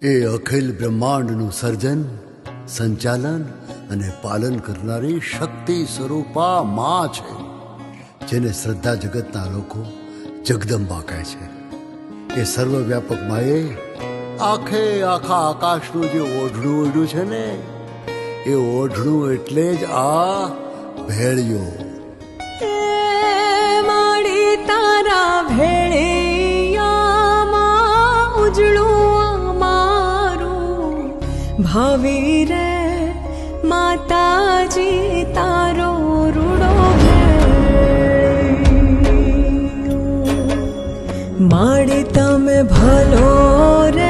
એ અખિલ બ્રહ્માંડનું સર્જન, સંચાલન અને પાલન કરનારી શક્તિ સ્વરૂપા માં છે, જેને શ્રદ્ધા જગતના લોકો જગદંબા કહે છે. એ સર્વવ્યાપક માએ આખા આકાશનું જે ઓઢણું ઓઢ્યું છે ને, એ ઓઢણું એટલે જ આ ભેળિયો. માડી તારા ભેળિયામાં ઉજળું અમારું ભાવિ રે માતાજી તારો રૂડો ભેળિયો. માડી તમે ભલો રે